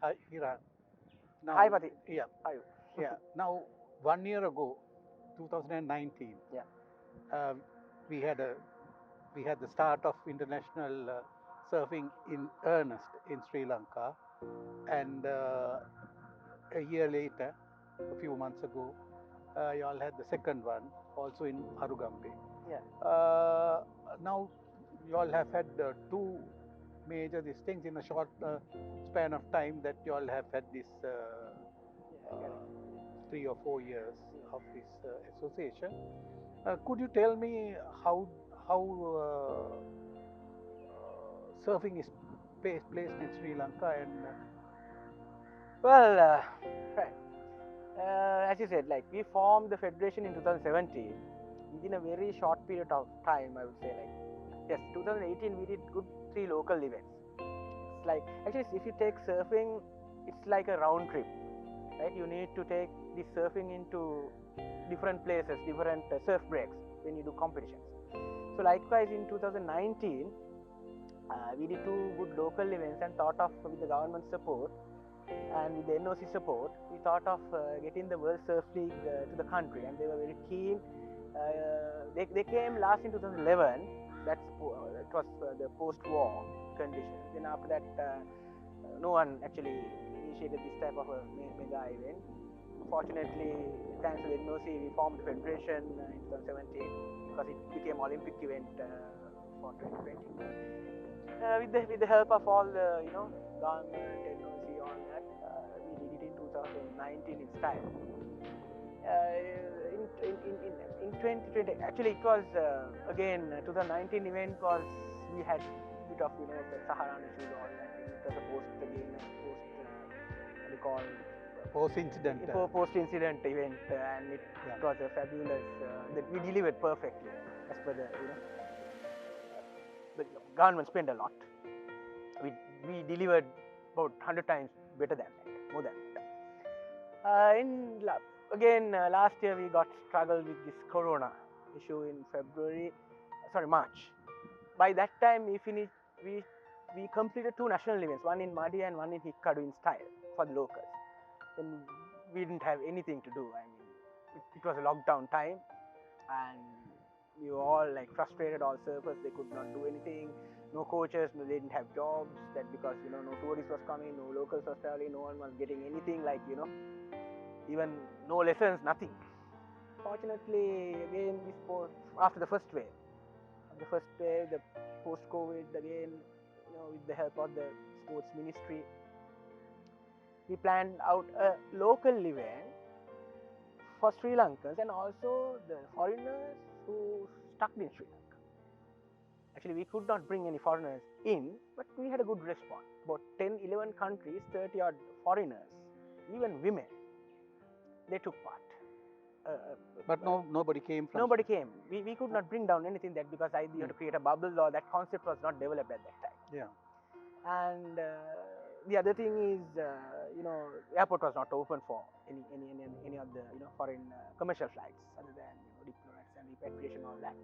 Hi, Hiran. Now, Hi, Pati. yeah, Hi. yeah. Now, 1 year ago, 2019, Yeah. uh, we had a we had the start of international surfing in earnest in Sri Lanka, and a year later, a few months ago, you all had the second one also in Arugambe. Yeah. Uh, Now you all have had two major these things in a short span of time that you all have had this Yeah. uh, Correct. 3 or 4 years Yes. of this association. Could you tell me how surfing is placed in Sri Lanka and Well, right. As you said, like we formed the federation in 2017. Within a very short period of time, I would say, like yes, 2018 we did good 3 local events. It's like actually, if you take surfing, it's like a round trip, right? You need to take this surfing into different places, different surf breaks when you do competitions. So likewise, in 2019, we did 2 good local events and thought of with the government support and with the NOC support, we thought of getting the World Surf League to the country, and they were very keen. They came last in 2011. It was the post-war conditions. Then after that, no one actually initiated this type of a mega event. Fortunately, thanks to the NOC, we formed the federation in 2017 because it became Olympic event for 2020. With the help of all the government, NOC, all that, we did it in 2019 in style. In 2020, actually it was again 2019 event was we had a bit of the Saharan issues, all that. It was a post again post what do you call post incident? post incident event, and it was a fabulous that we delivered perfectly as per the government spent a lot. We delivered about 100 times better than that, more than that. Last year we got struggled with this corona issue in March. By that time we finished, we completed 2 national events, one in Madi and one in Hikkadu in style for the locals. Then we didn't have anything to do. I mean, it was a lockdown time, and we were all like frustrated, all surfers. They could not do anything. No coaches, they didn't have jobs. That because no tourists was coming, no locals was traveling, no one was getting anything like even no lessons, nothing. Fortunately, again after the first wave, the post-COVID, again with the help of the sports ministry, we planned out a local event for Sri Lankans and also the foreigners who stuck in Sri Lanka. Actually, we could not bring any foreigners in, but we had a good response. About 10, 11 countries, 30 odd foreigners, even women, they took part. But nobody came from. Nobody came. We could not bring down anything that because you had to create a bubble, or that concept was not developed at that time. Yeah. And the other thing is, airport was not open for any of the foreign commercial flights other than diplomats and repatriation, all that.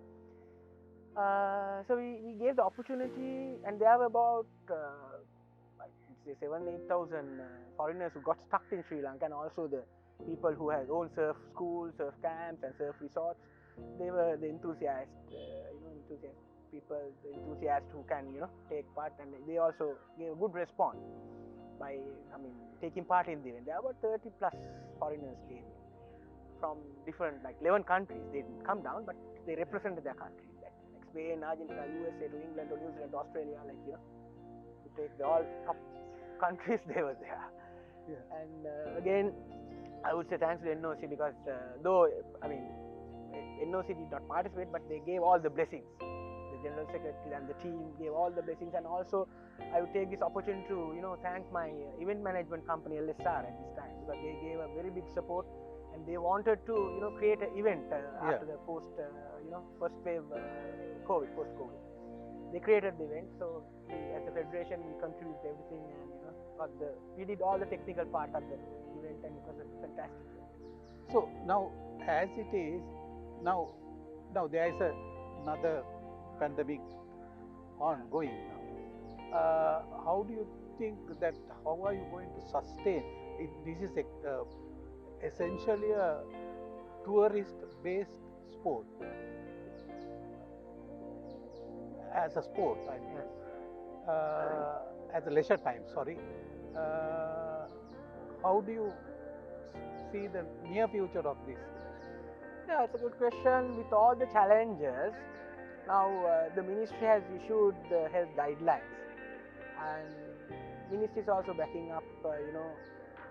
So we gave the opportunity, and there were about I'd say 7,000-8,000 foreigners who got stuck in Sri Lanka, and also the people who had own surf schools, surf camps, and surf resorts. They were the enthusiasts, people, the enthusiasts who can take part, and they also gave a good response by taking part in the event. There were about 30 plus foreigners came from different 11 countries. They didn't come down, but they represented their countries. Like Spain, Argentina, USA, to England, to New Zealand, to Australia, to take all top countries, they were there. Yeah. And again, I would say thanks to NOC because though NOC did not participate, but they gave all the blessings. The General Secretary and the team gave all the blessings, and also I would take this opportunity to thank my event management company LSR at this time because they gave a very big support, and they wanted to create an event after the first wave post COVID. They created the event, so as a federation we contributed everything, and we did all the technical part of the event, and it was a fantastic event. So now, as it is now there is another pandemic ongoing now. How do you think that how are you going to sustain? This is essentially a tourist-based sport. As a sport, I mean, Yes. as a leisure time. Sorry. How do you see the near future of this? Yeah, it's a good question. With all the challenges, now the ministry has issued health guidelines, and ministry is also backing up,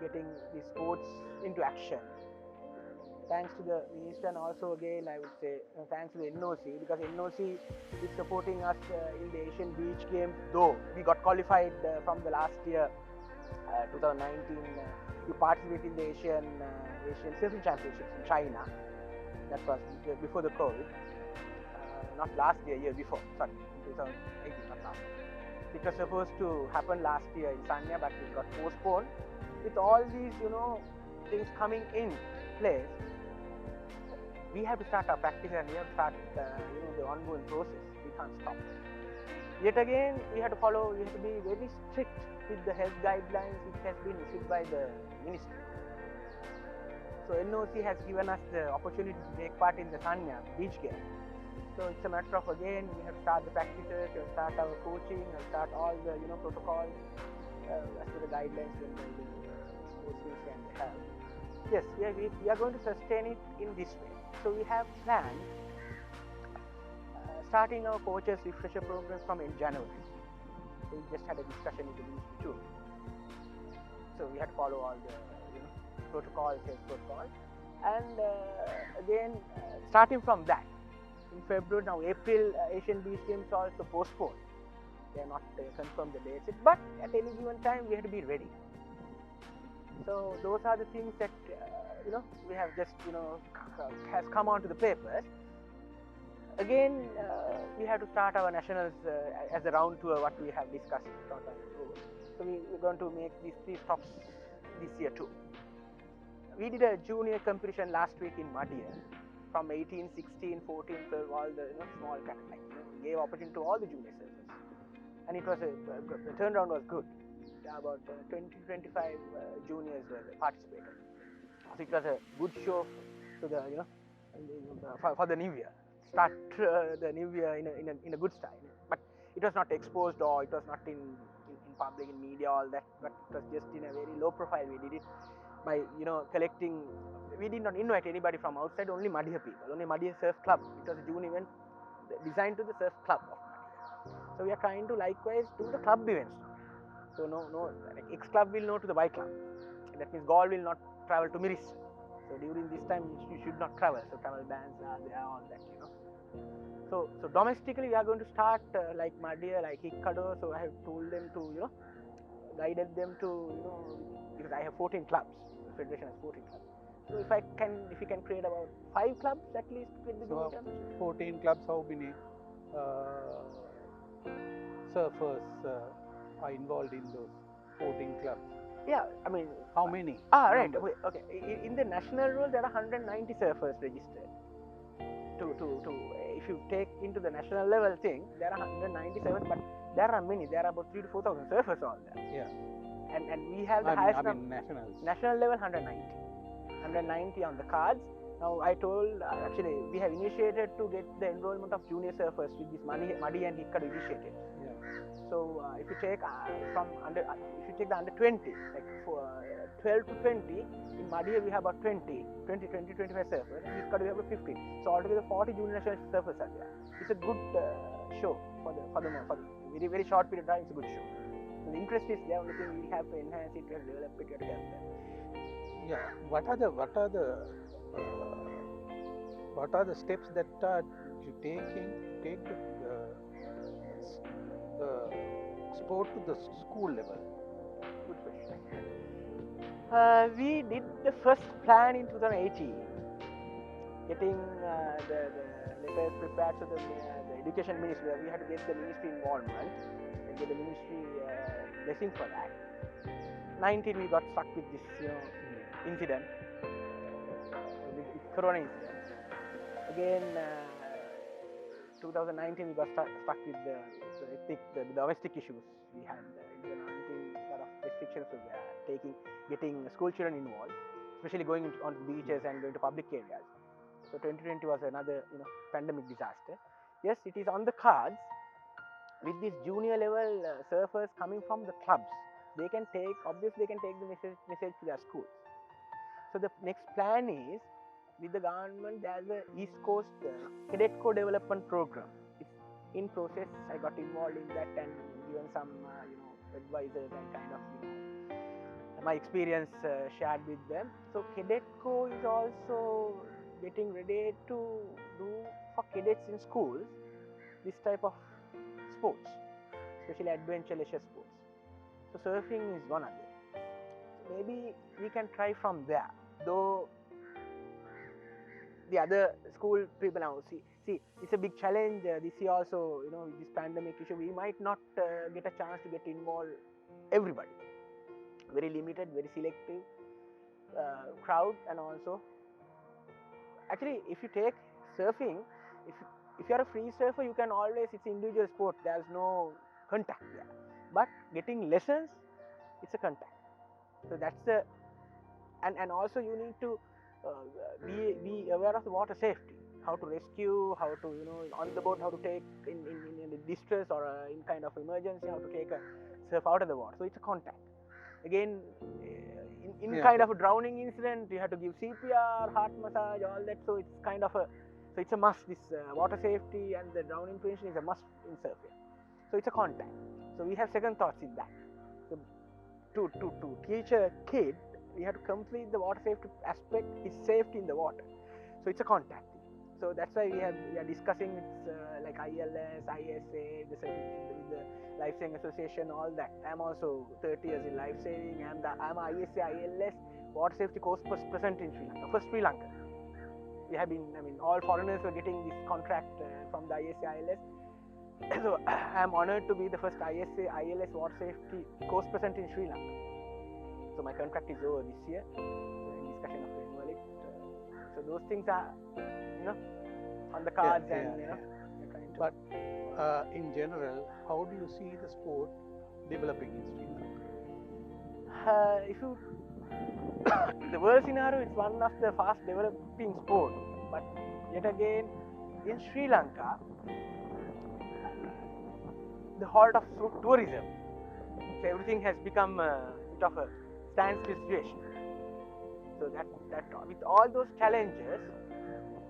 getting the sports into action. Thanks to the minister, and also again I would say thanks to the NOC, because NOC is supporting us in the Asian Beach Games. Though we got qualified from the last year, 2019, we participated in the Asian Surfing Championships in China. That was before the COVID. Not last year before. Sorry, 2018, not last year. It was supposed to happen last year in Sanya, but it got postponed. With all these, things coming in place, we have to start our practice, and we have to start, the ongoing process. We can't stop. Yet again, we have to follow. We have to be very strict with the health guidelines which has been issued by the ministry. So NOC has given us the opportunity to take part in the Sanya beach game. So it's a matter of, again, we have to start the practices, we have to start our coaching, we have to start all the protocols as per the guidelines when the sports can have. Yes, we are going to sustain it in this way. So we have planned starting our coaches refresher program from in January. We just had a discussion with the ministry too. So we had to follow all the protocols, health protocols, and again starting from that, in February, now April, Asian Beach Games also postponed. They are not confirmed the dates, but at any given time we have to be ready. So those are the things that we have just has come onto the papers. Again, we have to start our nationals as a round tour, what we have discussed short time ago. So we're going to make these 3 stops this year too. We did a junior competition last week in Madhya, from 18, 16, 14, 12, all the small categories. We gave opportunity to all the junior surfers, and it was the turnaround was good. About 20-25 juniors were participated. So it was a good show to the for the new year. Start the new year in a good style. But it was not exposed, or it was not in public, in media, all that. But it was just in a very low profile. We did it by collecting. We did not invite anybody from outside. Only Madhya people. Only Madhya Surf Club. It was a junior event designed to the surf club of Madhya. So we are trying to likewise do the club events. So no, like X club will no to the Y club. That means Gaul will not travel to Miris. So during this time you should not travel. So travel bans are there, all that. So domestically we are going to start like Madhya, like Hikkado. So I have told them to guided them to because I have 14 clubs. The federation has 14 clubs. So if we can create about 5 clubs at least with the So 14 clubs, how many surfers are involved in those 14 clubs? Yeah, I mean, how many? Right. Okay. In the national rule, there are 190 surfers registered. To if you take into the national level thing, there are 197, but there are many. There are about 3,000 to 4,000 surfers all there. Yeah. And we have the highest national level 190 on the cards. Now I told actually we have initiated to get the enrollment of junior surfers with this Muddy and Hikkadu initiative. Yeah. So if you take if you take the under 20, like for 12 to 20, in Madhya we have about 25 surfers, and Hikkadu we have about 15. So altogether 40 junior national surfers are there. It's a good show for the very very short period of time. It's a good show. So the interest is there. Only thing we have to enhance it, we have to develop it, we have to help them. Yeah. What are the steps that you take the sport to the school level? Good question. We did the first plan in 2018, getting the letters prepared to the education ministry. We had to get the ministry involvement and get the ministry blessing for that. 19 we got stuck with this incident, the Corona incident. Again, 2019 we got stuck with the domestic issues we had in 2019. restrictions were there, getting school children involved, especially going on the beaches and going to public areas. So 2020 was another pandemic disaster. Yes, it is on the cards with these junior level surfers coming from the clubs. They can take the message to their schools. So the next plan is with the government. There's the East Coast Cadet Corps development program. It's in process. I got involved in that and given some advisors and kind of my experience shared with them. So Cadet Corps is also getting ready to do for cadets in schools this type of sports, especially adventure leisure sports. So surfing is one of them. So maybe we can try from there. Though the other school people now see it's a big challenge this year also. With this pandemic issue, we might not get a chance to get involved everybody. Very limited, very selective crowd, and also actually if you take surfing, if you are a free surfer, you can always, it's individual sport, there's no contact there. But getting lessons, it's a contact. So that's the and also you need to be aware of the water safety, how to rescue, how to on the boat, how to take in distress or in kind of emergency, how to take a surf out of the water. So it's a contact. Again, in kind of a drowning incident, you have to give CPR, heart massage, all that. So it's kind of it's a must. This water safety and the drowning prevention is a must in surfing. So it's a contact. So we have second thoughts in that. So to teach a kid, we have to complete the water safety aspect, his safety in the water. So it's a contact. So that's why we are discussing with like ILS, ISA, with the Life Saving Association, all that. I'm also 30 years in life saving. I'm ISA, ILS, water safety course present in Sri Lanka. First Sri Lanka. We have been, all foreigners were getting this contract from the ISA, ILS. So I'm honored to be the first ISA, ILS water safety course present in Sri Lanka. So my contract is over this year. So in discussion of renewal it. So those things are, on the cards But in general, how do you see the sport developing in Sri Lanka? If you the world scenario, it's one of the fast developing sport. But yet again, in Sri Lanka, the halt of tourism. So everything has become a bit of a standstill situation. So that with all those challenges,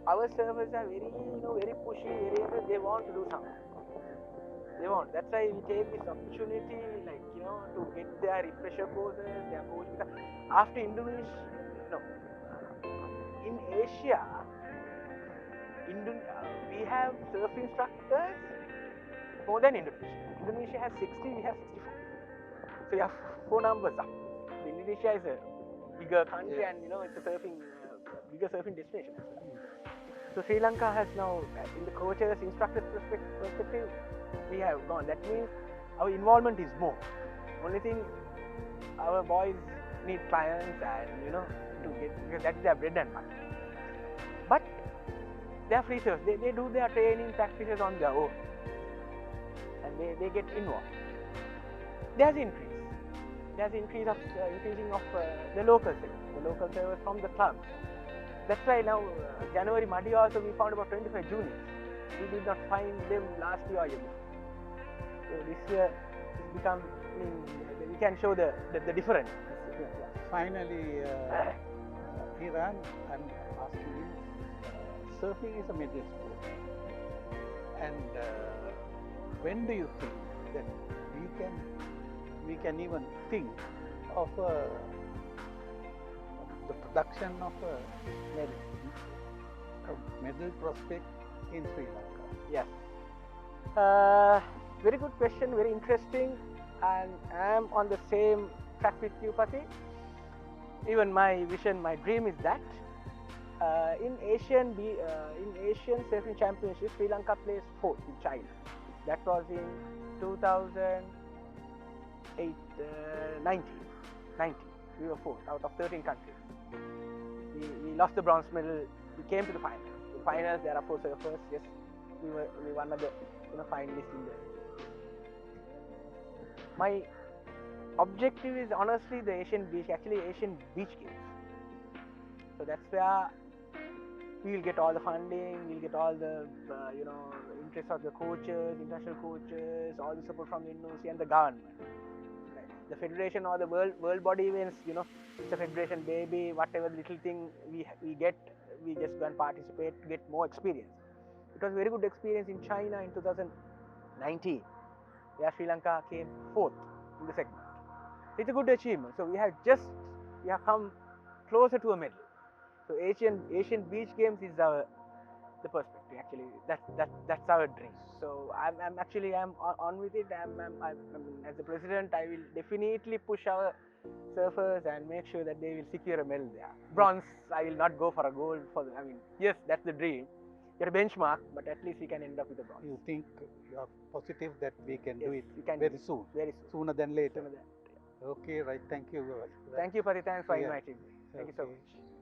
our surfers are very very pushy, they want to do something. They want. That's why we take this opportunity, to get their refresher courses, their coach. Because after Indonesia, in Asia, we have surf instructors more than Indonesia. Indonesia has 60, we have 64. So you have 4 numbers up. So Indonesia is a bigger country, and it's a bigger surfing destination as well. So Sri Lanka has now, in the coaches, instructors perspective, we have gone. That means our involvement is more. Only thing, our boys need clients and to get, because that is their bread and butter. But they are free surfers. They do their training practices on their own, and they get involved. There's increase. There's increasing of the local servers from the clubs. That's why now January Muddy also we found about 25 juniors. We did not find them last year or year before. So this year it's become, we can show the difference. Finally, Hiran, I'm asking you, surfing is a medal sport. And when do you think that we can even think of the production of a medal prospect in Sri Lanka? Yes. Very good question, very interesting, and I am on the same track with you, Pati. Even my vision, my dream is that in Asian Surfing Championships, Sri Lanka placed 4th in China. That was in 19. We were 4th out of 13 countries. We lost the bronze medal. We came to the finals. The finals, there are 4 surfers. Yes, we were one of the finalists in there. objective is honestly the Asian Beach Games. So that's where we'll get all the funding, we'll get all the interest of the coaches, international coaches, all the support from the university and the government. Right. The federation or the world body events, it's a federation baby. Whatever little thing we get, we just go and participate to get more experience. It was a very good experience in China in 2019, where Sri Lanka came fourth in the segment. It's a good achievement. So we have come closer to a medal. So Asian Beach Games is the perspective. Actually, that's our dream. So I'm on with it. As the president, I will definitely push our surfers and make sure that they will secure a medal there. Bronze, I will not go for a gold. Yes, that's the dream. Get a benchmark, but at least we can end up with a bronze. You think you are positive that we can do Yes, it we can very do it. soon? Very soon. Sooner than later. Sooner than. Okay, right. Thank you. Thank you, Pati. Thanks for Yeah. inviting me. Thank you so Okay. much.